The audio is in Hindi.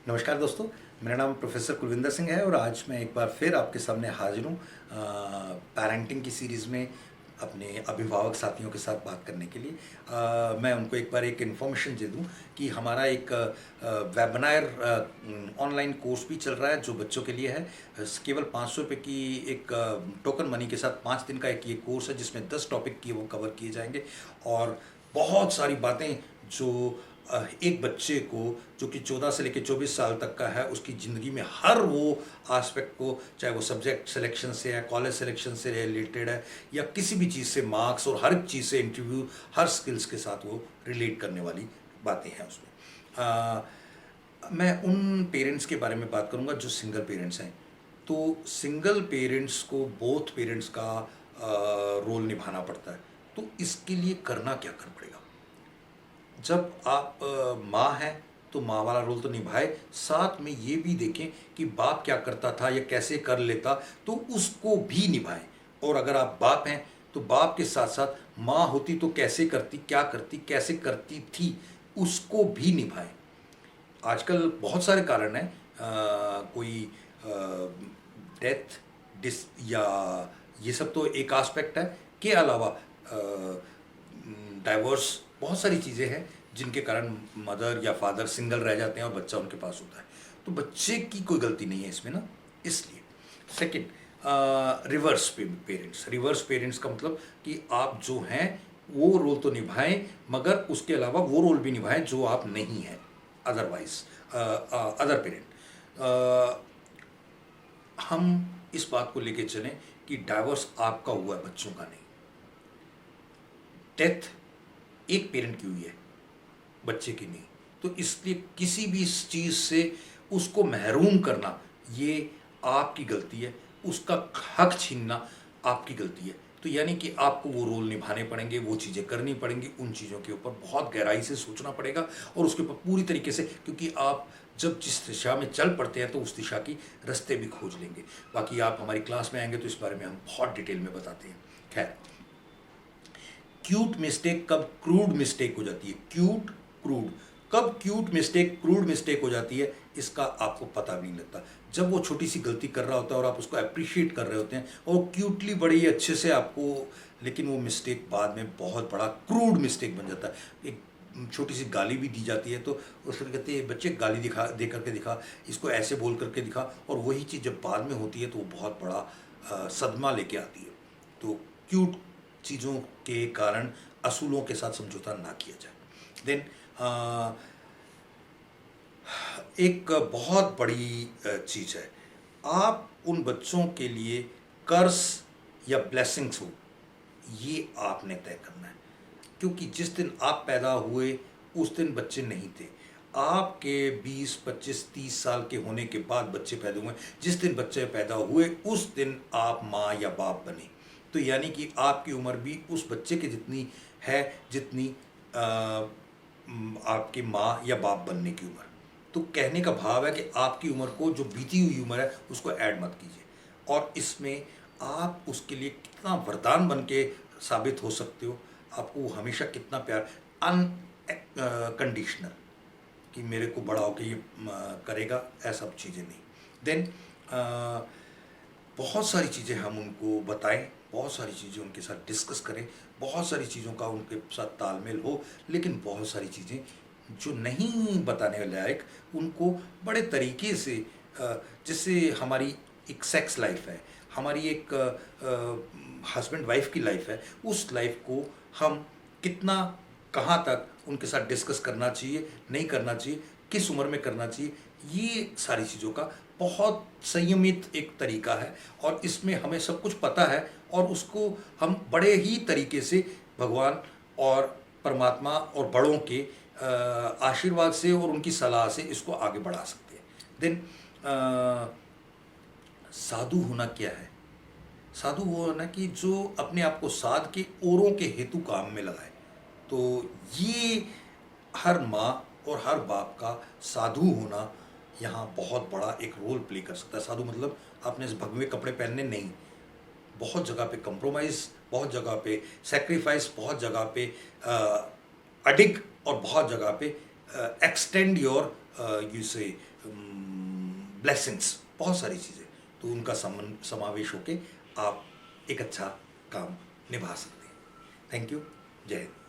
नमस्कार दोस्तों, मेरा नाम प्रोफेसर कुलविंदर सिंह है और आज मैं एक बार फिर आपके सामने हाजिर हूँ पेरेंटिंग की सीरीज़ में अपने अभिभावक साथियों के साथ बात करने के लिए। मैं उनको एक बार एक इन्फॉर्मेशन दे दूँ कि हमारा एक वेबिनार ऑनलाइन कोर्स भी चल रहा है जो बच्चों के लिए है। केवल 500 रुपये की एक टोकन मनी के साथ 5 दिन का एक ये कोर्स है जिसमें 10 टॉपिक की वो कवर किए जाएंगे और बहुत सारी बातें जो एक बच्चे को जो कि 14 से लेकर 24 साल तक का है उसकी ज़िंदगी में हर वो आस्पेक्ट को, चाहे वो सब्जेक्ट सिलेक्शन से है, कॉलेज सिलेक्शन से रिलेटेड है या किसी भी चीज़ से, मार्क्स और हर चीज़ से, इंटरव्यू, हर स्किल्स के साथ वो रिलेट करने वाली बातें हैं उसमें। मैं उन पेरेंट्स के बारे में बात करूंगा जो सिंगल पेरेंट्स हैं। तो सिंगल पेरेंट्स को बोथ पेरेंट्स का रोल निभाना पड़ता है। तो इसके लिए करना क्या कर पड़ेगा? जब आप माँ हैं तो माँ वाला रोल तो निभाए, साथ में ये भी देखें कि बाप क्या करता था या कैसे कर लेता तो उसको भी निभाएं। और अगर आप बाप हैं तो बाप के साथ साथ माँ होती तो कैसे करती, क्या करती, कैसे करती थी, उसको भी निभाएं। आजकल बहुत सारे कारण हैं, कोई डेथ डिस या ये सब तो एक आस्पेक्ट है, के अलावा डाइवोर्स, बहुत सारी चीज़ें हैं जिनके कारण मदर या फादर सिंगल रह जाते हैं और बच्चा उनके पास होता है। तो बच्चे की कोई गलती नहीं है इसमें ना। इसलिए सेकंड, रिवर्स पेरेंट्स का मतलब कि आप जो हैं वो रोल तो निभाएं मगर उसके अलावा वो रोल भी निभाएं जो आप नहीं हैं, अदरवाइज अदर पेरेंट। हम इस बात को लेके चलें कि डाइवोर्स आपका हुआ है, बच्चों का नहीं। डेथ एक पेरेंट की हुई है, बच्चे की नहीं। तो इसलिए किसी भी इस चीज़ से उसको महरूम करना ये आपकी गलती है, उसका हक छीनना आपकी गलती है। तो यानी कि आपको वो रोल निभाने पड़ेंगे, वो चीज़ें करनी पड़ेंगी, उन चीज़ों के ऊपर बहुत गहराई से सोचना पड़ेगा और उसके ऊपर पूरी तरीके से, क्योंकि आप जब जिस दिशा में चल पड़ते हैं तो उस दिशा की रास्ते भी खोज लेंगे। बाकी आप हमारी क्लास में आएंगे तो इस बारे में हम बहुत डिटेल में बताते हैं। खैर, क्यूट मिस्टेक कब क्रूड मिस्टेक हो जाती है? क्रूड कब क्यूट मिस्टेक क्रूड मिस्टेक हो जाती है इसका आपको पता भी नहीं लगता। जब वो छोटी सी गलती कर रहा होता है और आप उसको अप्रिशिएट कर रहे होते हैं और क्यूटली बड़े ही अच्छे से आपको, लेकिन वो मिस्टेक बाद में बहुत बड़ा क्रूड मिस्टेक बन जाता है। एक छोटी सी गाली भी दी जाती है तो उसको कहते हैं बच्चे गाली दिखा दे करके दिखा, इसको ऐसे बोल करके दिखा, और वही चीज़ जब बाद में होती है तो वो बहुत बड़ा सदमा लेके आती है। तो क्यूट चीज़ों के कारण असूलों के साथ समझौता ना किया जाए। देन एक बहुत बड़ी चीज़ है, आप उन बच्चों के लिए कर्स या ब्लेसिंग्स हो, ये आपने तय करना है। क्योंकि जिस दिन आप पैदा हुए उस दिन बच्चे नहीं थे। आपके 20, 25, 30 साल के होने के बाद बच्चे पैदा हुए। जिस दिन बच्चे पैदा हुए उस दिन आप माँ या बाप बने। तो यानी कि आपकी उम्र भी उस बच्चे के जितनी है जितनी आपकी माँ या बाप बनने की उम्र। तो कहने का भाव है कि आपकी उम्र को, जो बीती हुई उम्र है, उसको ऐड मत कीजिए। और इसमें आप उसके लिए कितना वरदान बन के साबित हो सकते हो, आपको वो हमेशा कितना प्यार, अनकंडीशनल, कि मेरे को बड़ा होकर ये करेगा, ऐसा चीज़ें नहीं। देन बहुत सारी चीज़ें हम उनको बताएं, बहुत सारी चीज़ें उनके साथ डिस्कस करें, बहुत सारी चीज़ों का उनके साथ तालमेल हो, लेकिन बहुत सारी चीज़ें जो नहीं बताने लायक उनको बड़े तरीके से, जैसे हमारी एक सेक्स लाइफ है, हमारी एक हस्बैंड वाइफ की लाइफ है, उस लाइफ को हम कितना, कहाँ तक उनके साथ डिस्कस करना चाहिए, नहीं करना चाहिए, किस उम्र में करना चाहिए, ये सारी चीज़ों का बहुत संयमित एक तरीका है। और इसमें हमें सब कुछ पता है और उसको हम बड़े ही तरीके से भगवान और परमात्मा और बड़ों के आशीर्वाद से और उनकी सलाह से इसको आगे बढ़ा सकते हैं। देन साधु होना क्या है? साधु वो होना कि जो अपने आप को साध के औरों के हेतु काम में लगाए। तो ये हर माँ और हर बाप का साधु होना यहाँ बहुत बड़ा एक रोल प्ले कर सकता है। साधु मतलब आपने इस भगवे कपड़े पहनने नहीं, बहुत जगह पे कंप्रोमाइज़, बहुत जगह पे सेक्रीफाइस, बहुत जगह पे अडिग और बहुत जगह पे एक्सटेंड योर यू से ब्लेसिंग्स, बहुत सारी चीज़ें, तो उनका समावेश होके आप एक अच्छा काम निभा सकते हैं। Thank you. जय हिंद।